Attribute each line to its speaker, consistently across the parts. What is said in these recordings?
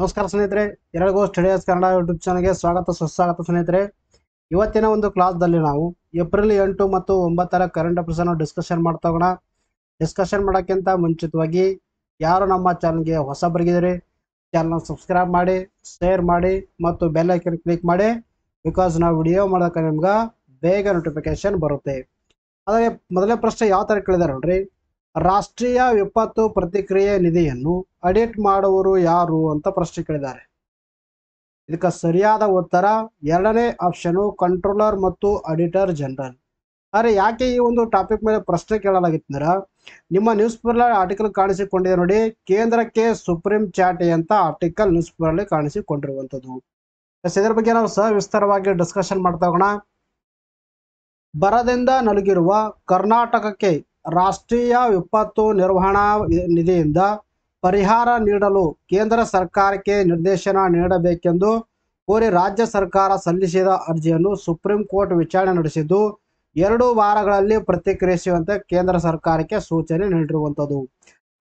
Speaker 1: ನಮಸ್ಕಾರ ಸ್ನೇಹಿತರೆ, ಎಲ್ಲರಿಗೂ ಸ್ಟಡಿಯಸ್ ಕನ್ನಡ ಯೂಟ್ಯೂಬ್ ಚಾನಲ್ಗೆ ಸ್ವಾಗತ ಸುಸ್ವಾಗತ ಸ್ನೇಹಿತರೆ. ಇವತ್ತಿನ ಒಂದು ಕ್ಲಾಸ್ದಲ್ಲಿ ನಾವು ಏಪ್ರಿಲ್ 8 ಮತ್ತು 9 ಕರೆಂಟ್ ಅಫೇರ್ಸ್ ಅನ್ನು ಡಿಸ್ಕಷನ್ ಮಾಡ್ತಾ ಹೋಗೋಣ. ಡಿಸ್ಕಷನ್ ಮಾಡೋಕ್ಕಿಂತ ಮುಂಚಿತವಾಗಿ ಯಾರು ನಮ್ಮ ಚಾನಲ್ಗೆ ಹೊಸಬರಿಗಿದ್ದೀರಿ, ಚಾನಲ್ ಸಬ್ಸ್ಕ್ರೈಬ್ ಮಾಡಿ, ಶೇರ್ ಮಾಡಿ ಮತ್ತು ಬೆಲ್ ಐಕನ್ ಕ್ಲಿಕ್ ಮಾಡಿ. ಬಿಕಾಸ್ ನಾವು ವಿಡಿಯೋ ಮಾಡೋಕೆ ನಿಮ್ಗೆ ಬೇಗ ನೋಟಿಫಿಕೇಶನ್ ಬರುತ್ತೆ. ಆದರೆ ಮೊದಲನೇ ಪ್ರಶ್ನೆ ಯಾವ ಥರ ಕೇಳಿದಾರೆ ನೋಡ್ರಿ. ರಾಷ್ಟ್ರೀಯ ವಿಪತ್ತು ಪ್ರತಿಕ್ರಿಯೆ ನಿಧಿಯನ್ನು ಆಡಿಟ್ ಮಾಡುವವರು ಯಾರು ಅಂತ ಪ್ರಶ್ನೆ ಕೇಳಿದ್ದಾರೆ. ಇದಕ್ಕೆ ಸರಿಯಾದ ಉತ್ತರ ಎರಡನೇ ಆಪ್ಷನು, ಕಂಟ್ರೋಲರ್ ಮತ್ತು ಆಡಿಟರ್ ಜನರಲ್. ಆದರೆ ಯಾಕೆ ಈ ಒಂದು ಟಾಪಿಕ್ ಮೇಲೆ ಪ್ರಶ್ನೆ ಕೇಳಲಾಗಿತ್ತಂದ್ರೆ, ನಿಮ್ಮ ನ್ಯೂಸ್ ಪೇಪರ್ ಆರ್ಟಿಕಲ್ ಕಾಣಿಸಿಕೊಂಡಿದೆ ನೋಡಿ, ಕೇಂದ್ರಕ್ಕೆ ಸುಪ್ರೀಂ ಚಾಟಿ ಅಂತ ಆರ್ಟಿಕಲ್ ನ್ಯೂಸ್ ಪೇಪರಲ್ಲಿ ಕಾಣಿಸಿಕೊಂಡಿರುವಂಥದ್ದು. ಇದರ ಬಗ್ಗೆ ನಾವು ಸವಿಸ್ತಾರವಾಗಿ ಡಿಸ್ಕಷನ್ ಮಾಡ್ತಾ ಹೋಗೋಣ. ಬರದಿಂದ ನಲುಗಿರುವ ಕರ್ನಾಟಕಕ್ಕೆ ರಾಷ್ಟ್ರೀಯ ವಿಪತ್ತು ನಿರ್ವಹಣಾ ನಿಧಿಯಿಂದ ಪರಿಹಾರ ನೀಡಲು ಕೇಂದ್ರ ಸರ್ಕಾರಕ್ಕೆ ನಿರ್ದೇಶನ ನೀಡಬೇಕೆಂದು ಕೋರಿ ರಾಜ್ಯ ಸರ್ಕಾರ ಸಲ್ಲಿಸಿದ ಅರ್ಜಿಯನ್ನು ಸುಪ್ರೀಂ ಕೋರ್ಟ್ ವಿಚಾರಣೆ ನಡೆಸಿದ್ದು 2 ವಾರಗಳಲ್ಲಿ ಪ್ರತಿಕ್ರಿಯಿಸುವಂತೆ ಕೇಂದ್ರ ಸರ್ಕಾರಕ್ಕೆ ಸೂಚನೆ ನೀಡಿರುವಂಥದ್ದು.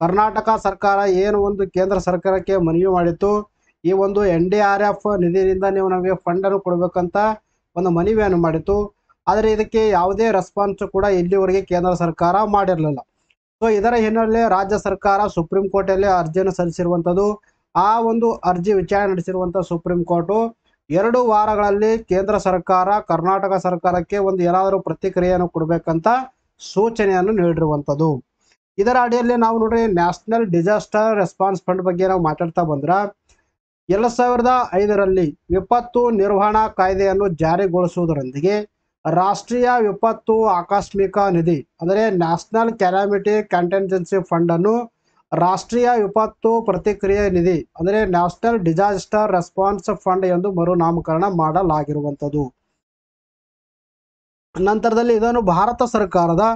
Speaker 1: ಕರ್ನಾಟಕ ಸರ್ಕಾರ ಏನು ಒಂದು ಕೇಂದ್ರ ಸರ್ಕಾರಕ್ಕೆ ಮನವಿ ಮಾಡಿತ್ತು, ಈ ಒಂದು NDRF ನಿಧಿಯಿಂದ ನೀವು ನಮಗೆ ಫಂಡನ್ನು ಕೊಡಬೇಕಂತ ಒಂದು ಮನವಿಯನ್ನು ಮಾಡಿತ್ತು. ಆದರೆ ಇದಕ್ಕೆ ಯಾವುದೇ ರೆಸ್ಪಾನ್ಸ್ ಕೂಡ ಇಲ್ಲಿವರೆಗೆ ಕೇಂದ್ರ ಸರ್ಕಾರ ಮಾಡಿರಲಿಲ್ಲ. ಸೊ ಇದರ ಹಿನ್ನೆಲೆ ರಾಜ್ಯ ಸರ್ಕಾರ ಸುಪ್ರೀಂ ಕೋರ್ಟಲ್ಲಿ ಅರ್ಜಿಯನ್ನು ಸಲ್ಲಿಸಿರುವಂಥದ್ದು. ಆ ಒಂದು ಅರ್ಜಿ ವಿಚಾರಣೆ ನಡೆಸಿರುವಂಥ ಸುಪ್ರೀಂ ಕೋರ್ಟು 2 ವಾರಗಳಲ್ಲಿ ಕೇಂದ್ರ ಸರ್ಕಾರ ಕರ್ನಾಟಕ ಸರ್ಕಾರಕ್ಕೆ ಒಂದು ಏನಾದರೂ ಪ್ರತಿಕ್ರಿಯೆಯನ್ನು ಕೊಡಬೇಕಂತ ಸೂಚನೆಯನ್ನು ನೀಡಿರುವಂಥದ್ದು. ಇದರ ಅಡಿಯಲ್ಲಿ ನಾವು ನೋಡ್ರಿ, ನ್ಯಾಷನಲ್ ಡಿಸಾಸ್ಟರ್ ರೆಸ್ಪಾನ್ಸ್ ಫಂಡ್ ಬಗ್ಗೆ ನಾವು ಮಾತಾಡ್ತಾ ಬಂದ್ರೆ 2005ರಲ್ಲಿ ವಿಪತ್ತು ನಿರ್ವಹಣಾ ಕಾಯ್ದೆಯನ್ನು ಜಾರಿಗೊಳಿಸುವುದರೊಂದಿಗೆ ರಾಷ್ಟ್ರೀಯ ವಿಪತ್ತು ಆಕಸ್ಮಿಕ ನಿಧಿ ಅಂದರೆ ನ್ಯಾಷನಲ್ ಕ್ಯಾಲಾಮಿಟಿ ಕಂಟಿಂಜೆನ್ಸಿ ಫಂಡ್ ಅನ್ನು ರಾಷ್ಟ್ರೀಯ ವಿಪತ್ತು ಪ್ರತಿಕ್ರಿಯೆ ನಿಧಿ ಅಂದರೆ ನ್ಯಾಷನಲ್ ಡಿಸಾಸ್ಟರ್ ರೆಸ್ಪಾನ್ಸ್ ಫಂಡ್ ಎಂದು ಮರುನಾಮಕರಣ ಮಾಡಲಾಗಿರುವಂಥದ್ದು. ನಂತರದಲ್ಲಿ ಇದನ್ನು ಭಾರತ ಸರ್ಕಾರದ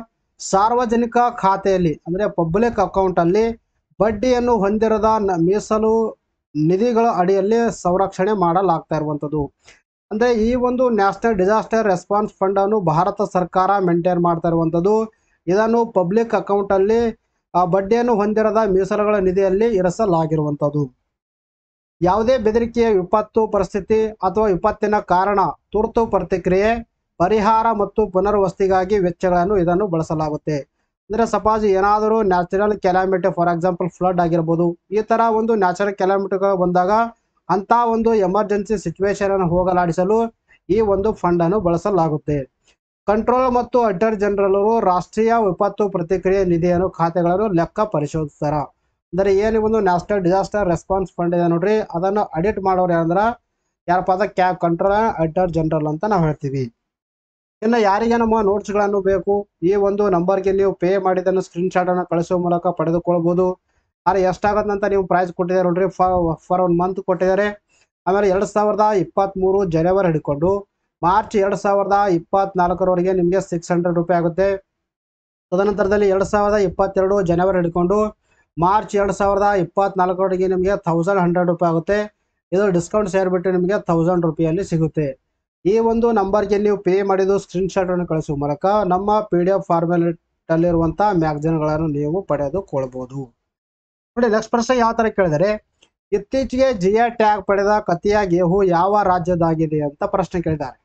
Speaker 1: ಸಾರ್ವಜನಿಕ ಖಾತೆಯಲ್ಲಿ ಅಂದರೆ ಪಬ್ಲಿಕ್ ಅಕೌಂಟ್ ಅಲ್ಲಿ ಬಡ್ಡಿಯನ್ನು ಹೊಂದಿರದ ಮೀಸಲು ನಿಧಿಗಳ ಅಡಿಯಲ್ಲಿ ಸಂರಕ್ಷಣೆ ಮಾಡಲಾಗ್ತಾ ಇರುವಂಥದ್ದು. ಅಂದರೆ ಈ ಒಂದು ನ್ಯಾಷನಲ್ ಡಿಸಾಸ್ಟರ್ ರೆಸ್ಪಾನ್ಸ್ ಫಂಡ್ ಅನ್ನು ಭಾರತ ಸರ್ಕಾರ ಮೇಂಟೈನ್ ಮಾಡ್ತಾ ಇರುವಂಥದ್ದು. ಇದನ್ನು ಪಬ್ಲಿಕ್ ಅಕೌಂಟಲ್ಲಿ ಬಡ್ಡಿಯನ್ನು ಹೊಂದಿರದ ಮೀಸಲುಗಳ ನಿಧಿಯಲ್ಲಿ ಇರಿಸಲಾಗಿರುವಂಥದ್ದು. ಯಾವುದೇ ಬೆದರಿಕೆಯ ವಿಪತ್ತು ಪರಿಸ್ಥಿತಿ ಅಥವಾ ವಿಪತ್ತಿನ ಕಾರಣ ತುರ್ತು ಪ್ರತಿಕ್ರಿಯೆ, ಪರಿಹಾರ ಮತ್ತು ಪುನರ್ವಸತಿಗಾಗಿ ವೆಚ್ಚಗಳನ್ನು ಇದನ್ನು ಬಳಸಲಾಗುತ್ತೆ. ಅಂದರೆ ಸಪೋಸ್ ಏನಾದರೂ ನ್ಯಾಚುರಲ್ ಕ್ಯಾಲಾಮಿಟಿ, ಫಾರ್ ಎಕ್ಸಾಂಪಲ್ ಫ್ಲಡ್ ಆಗಿರ್ಬೋದು, ಈ ಥರ ಒಂದು ನ್ಯಾಚುರಲ್ ಕ್ಯಾಲಾಮಿಟಿಗಳು ಬಂದಾಗ ಅಂಥ ಒಂದು ಎಮರ್ಜೆನ್ಸಿ ಸಿಚುವೇಶನ್ ಅನ್ನು ಹೋಗಲಾಡಿಸಲು ಈ ಒಂದು ಫಂಡ್ ಅನ್ನು ಬಳಸಲಾಗುತ್ತೆ. ಕಂಟ್ರೋಲ್ ಮತ್ತು ಆಡಿಟರ್ ಜನರಲ್ ರಾಷ್ಟ್ರೀಯ ವಿಪತ್ತು ಪ್ರತಿಕ್ರಿಯೆ ನಿಧಿಯನ್ನು ಖಾತೆಗಳನ್ನು ಲೆಕ್ಕ ಪರಿಶೋಧಿಸ್ತಾರ. ಅಂದರೆ ಏನು ಒಂದು ನ್ಯಾಷನಲ್ ಡಿಸಾಸ್ಟರ್ ರೆಸ್ಪಾನ್ಸ್ ಫಂಡ್ ಇದೆ ನೋಡ್ರಿ, ಅದನ್ನು ಆಡಿಟ್ ಮಾಡೋರು ಏನಂದ್ರೆ ಯಾರಪ್ಪ ಅದ ಕಂಟ್ರೋಲ್ ಆಡಿಟರ್ ಜನರಲ್ ಅಂತ ನಾವು ಹೇಳ್ತೀವಿ. ಇನ್ನು ಯಾರಿಗೆ ನಮ್ಮ ನೋಟ್ಸ್ಗಳನ್ನು ಬೇಕು, ಈ ಒಂದು ನಂಬರ್ಗೆ ನೀವು ಪೇ ಮಾಡಿದ್ದನ್ನು ಸ್ಕ್ರೀನ್ಶಾಟ್ ಅನ್ನು ಕಳಿಸುವ ಮೂಲಕ ಪಡೆದುಕೊಳ್ಬೋದು. ಆದರೆ ಎಷ್ಟಾಗತ್ತೆ ಅಂತ ನೀವು ಪ್ರೈಸ್ ಕೊಟ್ಟಿದ್ದಾರೆ ನೋಡ್ರಿ, ಫಾರ್ 1 ಮಂತ್ ಕೊಟ್ಟಿದ್ದಾರೆ. ಆಮೇಲೆ 2023 ಜನವರಿ ಹಿಡ್ಕೊಂಡು ಮಾರ್ಚ್ 2024ರವರೆಗೆ ನಿಮಗೆ 600 ರೂಪಾಯಿ ಆಗುತ್ತೆ. ತದನಂತರದಲ್ಲಿ 2022 ಜನವರಿ ಹಿಡ್ಕೊಂಡು ಮಾರ್ಚ್ 2024ರವರೆಗೆ ನಿಮಗೆ 1100 ರೂಪಾಯಿ ಆಗುತ್ತೆ. ಇದು ಡಿಸ್ಕೌಂಟ್ ಸೇರಿಬಿಟ್ಟು ನಿಮಗೆ 1000 ರೂಪಾಯಲ್ಲಿ ಸಿಗುತ್ತೆ. ಈ ಒಂದು ನಂಬರ್ಗೆ ನೀವು ಪೇ ಮಾಡಿದ್ದು ಸ್ಕ್ರೀನ್ಶಾಟ್ ಅನ್ನು ಕಳಿಸುವ ಮೂಲಕ ನಮ್ಮ PDF ಫಾರ್ಮ್ಯಾಟಲ್ಲಿರುವಂಥ ಮ್ಯಾಗಝಿನ್ಗಳನ್ನು ನೀವು ಪಡೆದುಕೊಳ್ಬೋದು. ನೋಡಿ, ನೆಕ್ಸ್ಟ್ ಪ್ರಶ್ನೆ ಯಾವ ಥರ ಕೇಳಿದರೆ, ಇತ್ತೀಚೆಗೆ GI ಟ್ಯಾಗ್ ಪಡೆದ ಕತಿಯಾ ಗೇಹು ಯಾವ ರಾಜ್ಯದಾಗಿದೆ ಅಂತ ಪ್ರಶ್ನೆ ಕೇಳಿದ್ದಾರೆ.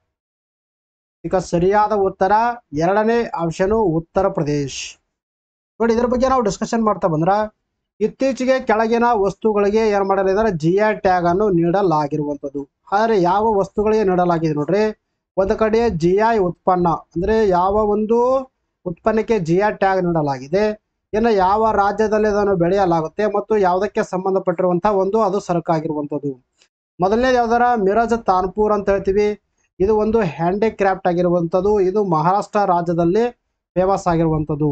Speaker 1: ಈಗ ಸರಿಯಾದ ಉತ್ತರ ಎರಡನೇ ಆಪ್ಷನು, ಉತ್ತರ ಪ್ರದೇಶ್. ನೋಡಿ, ಇದ್ರ ಬಗ್ಗೆ ನಾವು ಡಿಸ್ಕಷನ್ ಮಾಡ್ತಾ ಬಂದ್ರೆ, ಇತ್ತೀಚೆಗೆ ಕೆಳಗಿನ ವಸ್ತುಗಳಿಗೆ ಏನು ಮಾಡಲಿದ್ದಾರೆ, GI ಟ್ಯಾಗ್ ಅನ್ನು ನೀಡಲಾಗಿರುವಂಥದ್ದು. ಆದರೆ ಯಾವ ವಸ್ತುಗಳಿಗೆ ನೀಡಲಾಗಿದೆ ನೋಡ್ರಿ, ಒಂದು ಕಡೆ GI ಉತ್ಪನ್ನ ಅಂದರೆ ಯಾವ ಒಂದು ಉತ್ಪನ್ನಕ್ಕೆ GI ಟ್ಯಾಗ್ ನೀಡಲಾಗಿದೆ, ಇನ್ನು ಯಾವ ರಾಜ್ಯದಲ್ಲಿ ಅದನ್ನು ಬೆಳೆಯಲಾಗುತ್ತೆ ಮತ್ತು ಯಾವುದಕ್ಕೆ ಸಂಬಂಧಪಟ್ಟಿರುವಂಥ ಒಂದು ಅದು ಸರಕಾಗಿರುವಂಥದ್ದು. ಮೊದಲನೇದು ಯಾವ್ದಾರ ಮಿರಜ್ ತಾನ್ಪುರ್ ಅಂತ ಹೇಳ್ತೀವಿ, ಇದು ಒಂದು ಹ್ಯಾಂಡಿಕ್ರಾಫ್ಟ್ ಆಗಿರುವಂಥದ್ದು. ಇದು ಮಹಾರಾಷ್ಟ್ರ ರಾಜ್ಯದಲ್ಲಿ ಫೇಮಸ್ ಆಗಿರುವಂಥದ್ದು.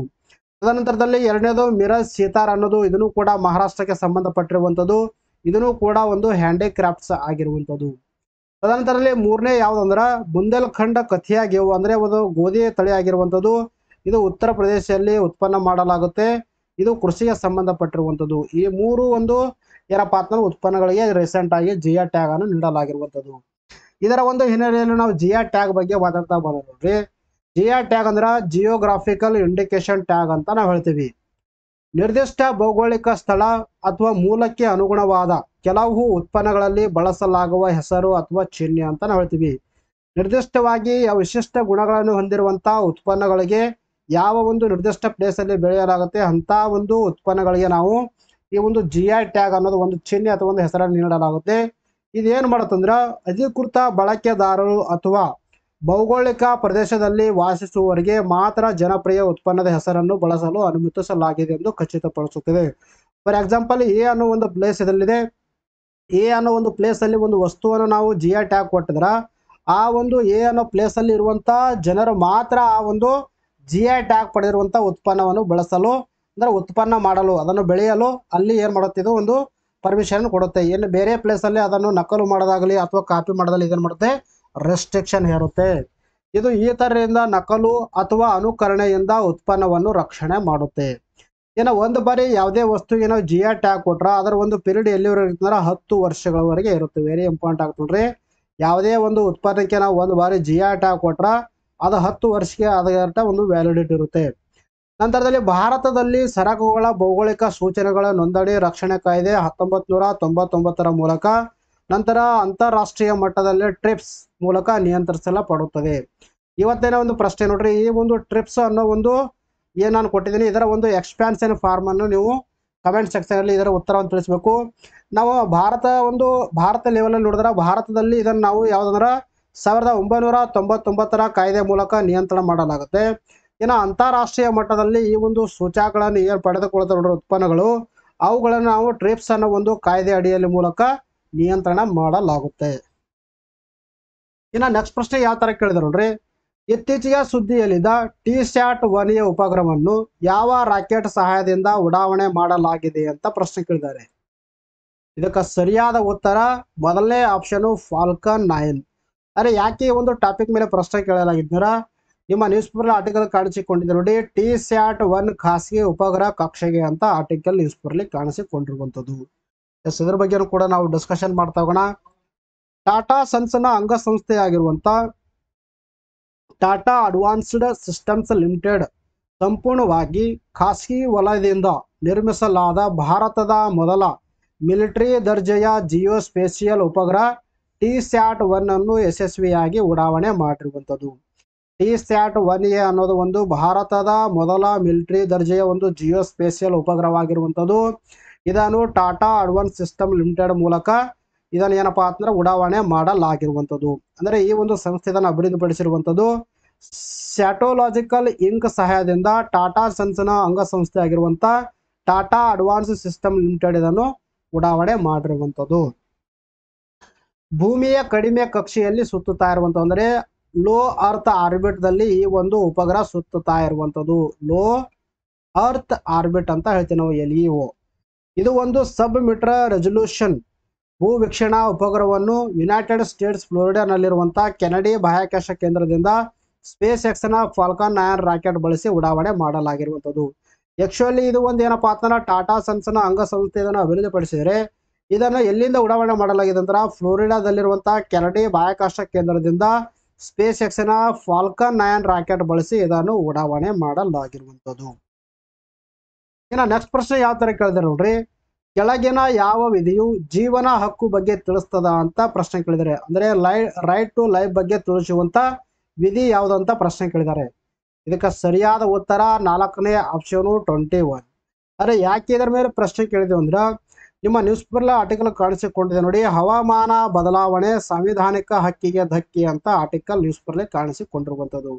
Speaker 1: ತದನಂತರದಲ್ಲಿ ಎರಡನೇದು ಮಿರಜ್ ಸೀತಾರ್ ಅನ್ನೋದು, ಇದನ್ನು ಕೂಡ ಮಹಾರಾಷ್ಟ್ರಕ್ಕೆ ಸಂಬಂಧಪಟ್ಟಿರುವಂಥದ್ದು. ಇದನ್ನು ಕೂಡ ಒಂದು ಹ್ಯಾಂಡಿಕ್ರಾಫ್ಟ್ಸ್ ಆಗಿರುವಂಥದ್ದು. ತದನಂತರದಲ್ಲಿ ಮೂರನೇ ಯಾವುದಂದ್ರೆ ಬುಂದೇಲ್ಖಂಡ್ ಕಥಿಯಾ ಗೇವು ಅಂದರೆ ಒಂದು ಗೋಧಿ ತಳಿ ಆಗಿರುವಂಥದ್ದು. ಇದು ಉತ್ತರ ಪ್ರದೇಶದಲ್ಲಿ ಉತ್ಪನ್ನ ಮಾಡಲಾಗುತ್ತೆ. ಇದು ಕೃಷಿಗೆ ಸಂಬಂಧಪಟ್ಟಿರುವಂಥದ್ದು. ಈ ಮೂರು ಒಂದು ಏನಪ್ಪ ಅಂತಂದ್ರೆ ಉತ್ಪನ್ನಗಳಿಗೆ ರೀಸೆಂಟ್ ಆಗಿ GI ಟ್ಯಾಗ್ ಅನ್ನು ನೀಡಲಾಗಿರುವಂಥದ್ದು. ಇದರ ಒಂದು ಹಿನ್ನೆಲೆಯಲ್ಲಿ ನಾವು GI ಟ್ಯಾಗ್ ಬಗ್ಗೆ ಮಾತಾಡ್ತಾ ಬಂದ್ರಿ. GI ಟ್ಯಾಗ್ ಅಂದ್ರೆ ಜಿಯೋಗ್ರಾಫಿಕಲ್ ಇಂಡಿಕೇಶನ್ ಟ್ಯಾಗ್ ಅಂತ ನಾವು ಹೇಳ್ತೀವಿ. ನಿರ್ದಿಷ್ಟ ಭೌಗೋಳಿಕ ಸ್ಥಳ ಅಥವಾ ಮೂಲಕ್ಕೆ ಅನುಗುಣವಾದ ಕೆಲವು ಉತ್ಪನ್ನಗಳಲ್ಲಿ ಬಳಸಲಾಗುವ ಹೆಸರು ಅಥವಾ ಚಿಹ್ನೆ ಅಂತ ನಾವು ಹೇಳ್ತೀವಿ. ನಿರ್ದಿಷ್ಟವಾಗಿ ವಿಶಿಷ್ಟ ಗುಣಗಳನ್ನು ಹೊಂದಿರುವಂತಹ ಉತ್ಪನ್ನಗಳಿಗೆ ಯಾವ ಒಂದು ನಿರ್ದಿಷ್ಟ ಪ್ಲೇಸಲ್ಲಿ ಬೆಳೆಯಲಾಗುತ್ತೆ ಅಂತ ಒಂದು ಉತ್ಪನ್ನಗಳಿಗೆ ನಾವು ಈ ಒಂದು GI ಟ್ಯಾಗ್ ಅನ್ನೋದು ಒಂದು ಚಿಹ್ನೆ ಅಥವಾ ಒಂದು ಹೆಸರನ್ನು ನೀಡಲಾಗುತ್ತೆ. ಇದೇನು ಮಾಡುತ್ತಂದ್ರೆ ಅಧಿಕೃತ ಬಳಕೆದಾರರು ಅಥವಾ ಭೌಗೋಳಿಕ ಪ್ರದೇಶದಲ್ಲಿ ವಾಸಿಸುವವರಿಗೆ ಮಾತ್ರ ಜನಪ್ರಿಯ ಉತ್ಪನ್ನದ ಹೆಸರನ್ನು ಬಳಸಲು ಅನುಮತಿಸಲಾಗಿದೆ ಎಂದು ಖಚಿತಪಡಿಸುತ್ತದೆ. ಫಾರ್ ಎಕ್ಸಾಂಪಲ್, ಎ ಅನ್ನೋ ಒಂದು ಪ್ಲೇಸ್ ಇದಲ್ಲಿದೆ. ಎ ಅನ್ನೋ ಒಂದು ಪ್ಲೇಸ್ ಅಲ್ಲಿ ಒಂದು ವಸ್ತುವನ್ನು ನಾವು GI ಟ್ಯಾಗ್ ಕೊಟ್ಟಿದ್ರೆ ಆ ಒಂದು ಎ ಅನ್ನೋ ಪ್ಲೇಸ್ ಅಲ್ಲಿ ಇರುವಂತ ಜನರು ಮಾತ್ರ ಆ ಒಂದು GI ಟ್ಯಾಗ್ ಪಡೆದಿರುವಂತ ಉತ್ಪನ್ನವನ್ನು ಬಳಸಲು ಅಂದ್ರೆ ಉತ್ಪನ್ನ ಮಾಡಲು ಅದನ್ನು ಬೆಳೆಯಲು ಅಲ್ಲಿ ಏನ್ ಮಾಡುತ್ತೆ, ಇದು ಒಂದು ಪರ್ಮಿಷನ್ ಕೊಡುತ್ತೆ. ಏನು ಬೇರೆ ಪ್ಲೇಸ್ ಅಲ್ಲಿ ಅದನ್ನು ನಕಲು ಮಾಡೋದಾಗಲಿ ಅಥವಾ ಕಾಪಿ ಮಾಡೋದಾಗಲಿ ಇದೇನು ಮಾಡುತ್ತೆ, ರೆಸ್ಟ್ರಿಕ್ಷನ್ ಹೇರುತ್ತೆ. ಇದು ಈ ತರದಿಂದ ನಕಲು ಅಥವಾ ಅನುಕರಣೆಯಿಂದ ಉತ್ಪನ್ನವನ್ನು ರಕ್ಷಣೆ ಮಾಡುತ್ತೆ. ಏನೋ ಒಂದು ಬಾರಿ ಯಾವುದೇ ವಸ್ತುವಿಗೆ ನಾವು GI ಟ್ಯಾಗ್ ಕೊಟ್ರ ಅದರ ಒಂದು ಪೀರಿಯಡ್ ಎಲ್ಲಿವರೆಗೆ ಇರ್ತಂದ್ರೆ 10 ವರ್ಷಗಳವರೆಗೆ ಇರುತ್ತೆ. ವೆರಿ ಇಂಪಾರ್ಟೆಂಟ್ ಆಗ್ತದ್ರಿ. ಯಾವುದೇ ಒಂದು ಉತ್ಪನ್ನಕ್ಕೆ ನಾವು ಒಂದು ಬಾರಿ GI ಟ್ಯಾಗ್ ಕೊಟ್ರ ಅದು 10 ವರ್ಷಕ್ಕೆ ಅದರ ಒಂದು ವ್ಯಾಲಿಡಿಟಿ ಇರುತ್ತೆ. ನಂತರದಲ್ಲಿ ಭಾರತದಲ್ಲಿ ಸರಕುಗಳ ಭೌಗೋಳಿಕ ಸೂಚನೆಗಳ ನೋಂದಣಿ ರಕ್ಷಣೆ ಕಾಯ್ದೆ 1999 ಮೂಲಕ ನಂತರ ಅಂತಾರಾಷ್ಟ್ರೀಯ ಮಟ್ಟದಲ್ಲಿ ಟ್ರಿಪ್ಸ್ ಮೂಲಕ ನಿಯಂತ್ರಿಸಲ್ಪಡುತ್ತದೆ. ಇವತ್ತಿನ ಒಂದು ಪ್ರಶ್ನೆ ನೋಡ್ರಿ, ಈ ಒಂದು ಟ್ರಿಪ್ಸ್ ಅನ್ನೋ ಒಂದು ಏನು ನಾನು ಕೊಟ್ಟಿದ್ದೀನಿ ಇದರ ಒಂದು ಎಕ್ಸ್ಪ್ಯಾನ್ಷನ್ ಫಾರ್ಮ್ ಅನ್ನು ನೀವು ಕಮೆಂಟ್ ಸೆಕ್ಷನ್ ಅಲ್ಲಿ ಇದರ ಉತ್ತರವನ್ನು ತಿಳಿಸಬೇಕು. ನಾವು ಭಾರತ ಲೆವೆಲ್ ನೋಡಿದ್ರೆ ಭಾರತದಲ್ಲಿ ಇದನ್ನು ನಾವು ಯಾವುದಂದ್ರೆ 1999 ಕಾಯ್ದೆ ಮೂಲಕ ನಿಯಂತ್ರಣ ಮಾಡಲಾಗುತ್ತೆ. ಇನ್ನು ಅಂತಾರಾಷ್ಟ್ರೀಯ ಮಟ್ಟದಲ್ಲಿ ಈ ಒಂದು ಸೂಚಕಗಳನ್ನು ಏನು ಪಡೆದುಕೊಳ್ಳುತ್ತಿರುವ ಉತ್ಪನ್ನಗಳು ಅವುಗಳನ್ನು ನಾವು ಟ್ರಿಪ್ಸ್ ಅನ್ನೋ ಒಂದು ಕಾಯ್ದೆ ಅಡಿಯಲ್ಲಿ ಮೂಲಕ ನಿಯಂತ್ರಣ ಮಾಡಲಾಗುತ್ತೆ. ಇನ್ನು ನೆಕ್ಸ್ಟ್ ಪ್ರಶ್ನೆ ಯಾವ ತರ ಕೇಳಿದ್ರು ನೋಡ್ರಿ, ಇತ್ತೀಚೆಗೆ ಸುದ್ದಿಯಲ್ಲಿದ್ದ TSAT-1A ಉಪಗ್ರಹವನ್ನು ಯಾವ ರಾಕೆಟ್ ಸಹಾಯದಿಂದ ಉಡಾವಣೆ ಮಾಡಲಾಗಿದೆ ಅಂತ ಪ್ರಶ್ನೆ ಕೇಳಿದ್ದಾರೆ. ಇದಕ್ಕೆ ಸರಿಯಾದ ಉತ್ತರ ಮೊದಲನೇ ಆಪ್ಷನ್ ಫಾಲ್ಕನ್ 9. ಅರೆ ಯಾಕೆ ಈ ಒಂದು ಟಾಪಿಕ್ ಮೇಲೆ ಪ್ರಶ್ನೆ ಕೇಳಲಾಗಿದ್ದಾರ, ನಿಮ್ಮ ನ್ಯೂಸ್ ಪೇಪರ್ ಆರ್ಟಿಕಲ್ ಕಾಣಿಸಿಕೊಂಡಿದೆ ನೋಡಿ, TSAT-1 ಖಾಸಗಿ ಉಪಗ್ರಹ ಕಕ್ಷೆಗೆ ಅಂತ ಆರ್ಟಿಕಲ್ ನ್ಯೂಸ್ ಪೇಪರ್ ಕಾಣಿಸಿಕೊಂಡಿರುವಂಥದ್ದು. ಇದ್ರ ಬಗ್ಗೆ ಕೂಡ ನಾವು ಡಿಸ್ಕಷನ್ ಮಾಡ್ತಾ ಹೋಗೋಣ. ಟಾಟಾ ಸನ್ಸ್ನ ಅಂಗಸಂಸ್ಥೆಯಾಗಿರುವಂತ ಟಾಟಾ ಅಡ್ವಾನ್ಸ್ಡ್ ಸಿಸ್ಟಮ್ಸ್ ಲಿಮಿಟೆಡ್ ಸಂಪೂರ್ಣವಾಗಿ ಖಾಸಗಿ ವಲಯದಿಂದ ನಿರ್ಮಿಸಲಾದ ಭಾರತದ ಮೊದಲ ಮಿಲಿಟರಿ ದರ್ಜೆಯ ಜಿಯೋಸ್ಪೇಷಿಯಲ್ ಉಪಗ್ರಹ TSAT-1 ಅನ್ನು ಯಶಸ್ವಿಯಾಗಿ ಉಡಾವಣೆ ಮಾಡಿರುವಂಥದ್ದು. TSAT-1A ಅನ್ನೋದು ಒಂದು ಭಾರತದ ಮೊದಲ ಮಿಲಿಟರಿ ದರ್ಜೆಯ ಒಂದು ಜಿಯೋಸ್ಪೇಷಿಯಲ್ ಉಪಗ್ರಹವಾಗಿರುವಂಥದ್ದು. ಇದನ್ನು ಟಾಟಾ ಅಡ್ವಾನ್ಸ್ ಸಿಸ್ಟಮ್ ಲಿಮಿಟೆಡ್ ಮೂಲಕ ಇದನ್ನು ಏನಪ್ಪಾ ಅಂತಂದ್ರೆ ಉಡಾವಣೆ ಮಾಡಲಾಗಿರುವಂಥದ್ದು. ಅಂದ್ರೆ ಈ ಒಂದು ಸಂಸ್ಥೆ ಇದನ್ನು ಅಭಿವೃದ್ಧಿಪಡಿಸಿರುವಂಥದ್ದು. ಸ್ಯಾಟೋಲಾಜಿಕಲ್ ಇಂಕ್ ಸಹಾಯದಿಂದ ಟಾಟಾ ಸನ್ಸ್ನ ಅಂಗಸಂಸ್ಥೆ ಆಗಿರುವಂತ ಟಾಟಾ ಅಡ್ವಾನ್ಸ್ ಸಿಸ್ಟಮ್ ಲಿಮಿಟೆಡ್ ಇದನ್ನು ಉಡಾವಣೆ ಮಾಡಿರುವಂಥದ್ದು. ಭೂಮಿಯ ಕಡಿಮೆ ಕಕ್ಷೆಯಲ್ಲಿ ಸುತ್ತುತ್ತಾ ಇರುವಂಥದ್ದು ಅಂದ್ರೆ ಲೋ ಅರ್ತ್ ಆರ್ಬಿಟ್ ದಲ್ಲಿ ಈ ಒಂದು ಉಪಗ್ರಹ ಸುತ್ತುತ್ತಾ ಇರುವಂಥದ್ದು. ಲೋ ಅರ್ತ್ ಆರ್ಬಿಟ್ ಅಂತ ಹೇಳ್ತೀವಿ ನಾವು, LEO. ಇದು ಒಂದು ಸಬ್ ಮೀಟರ್ ರೆಸಲ್ಯೂಷನ್ ಭೂ ವೀಕ್ಷಣಾ ಉಪಗ್ರಹವನ್ನು ಯುನೈಟೆಡ್ ಸ್ಟೇಟ್ಸ್ ಫ್ಲೋರಿಡಾನಲ್ಲಿರುವಂತಹ ಕೆನಡಿ ಬಾಹ್ಯಾಕಾಶ ಕೇಂದ್ರದಿಂದ ಸ್ಪೇಸ್ ಎಕ್ಸ್ನ ಫಾಲ್ಕನ್ 9 ರಾಕೆಟ್ ಬಳಸಿ ಉಡಾವಣೆ ಮಾಡಲಾಗಿರುವಂಥದ್ದು. ಆಕ್ಚುಲಿ ಇದು ಒಂದು ಏನಪ್ಪಾ ಅಂತಂದ್ರೆ ಟಾಟಾ ಸನ್ಸ್ನ ಅಂಗಸಂಸ್ಥೆ ಇದನ್ನು ಅಭಿವೃದ್ಧಿಪಡಿಸಿದರೆ ಇದನ್ನು ಎಲ್ಲಿಂದ ಉಡಾವಣೆ ಮಾಡಲಾಗಿದೆ ಅಂದ್ರೆ ಫ್ಲೋರಿಡಾದಲ್ಲಿರುವಂತಹ ಕೆನಡಿ ಬಾಹ್ಯಾಕಾಶ ಕೇಂದ್ರದಿಂದ ಸ್ಪೇಸ್ ಎಕ್ಸ್ನ ಫಾಲ್ಕನ್ 9 ರಾಕೆಟ್ ಬಳಸಿ ಇದನ್ನು ಉಡಾವಣೆ ಮಾಡಲಾಗಿರುವಂಥದ್ದು. ಇನ್ನು ನೆಕ್ಸ್ಟ್ ಪ್ರಶ್ನೆ ಯಾವ ತರ ಕೇಳಿದ್ರೆ ನೋಡ್ರಿ, ಕೆಳಗಿನ ಯಾವ ವಿಧಿಯು ಜೀವನ ಹಕ್ಕು ಬಗ್ಗೆ ತಿಳಿಸ್ತದ ಅಂತ ಪ್ರಶ್ನೆ ಕೇಳಿದರೆ, ಅಂದ್ರೆ ರೈಟ್ ಟು ಲೈಫ್ ಬಗ್ಗೆ ತಿಳಿಸುವಂತ ವಿಧಿ ಯಾವುದು ಅಂತ ಪ್ರಶ್ನೆ ಕೇಳಿದ್ದಾರೆ. ಇದಕ್ಕೆ ಸರಿಯಾದ ಉತ್ತರ 4ನೇ ಆಪ್ಷನ್ 21. ಅರೆ ಯಾಕೆ ಇದರ ಮೇಲೆ ಪ್ರಶ್ನೆ ಕೇಳಿದೆವು ಅಂದ್ರೆ ನಿಮ್ಮ ನ್ಯೂಸ್ ಪೇಪರ್ ಆರ್ಟಿಕಲ್ ಕಾಣಿಸಿಕೊಂಡಿದೆ ನೋಡಿ, ಹವಾಮಾನ ಬದಲಾವಣೆ ಸಾಂವಿಧಾನಿಕ ಹಕ್ಕಿಗೆ ಧಕ್ಕೆ ಅಂತ ಆರ್ಟಿಕಲ್ ನ್ಯೂಸ್ ಪೇಪರ್ ಕಾಣಿಸಿಕೊಂಡಿರುವಂಥದ್ದು.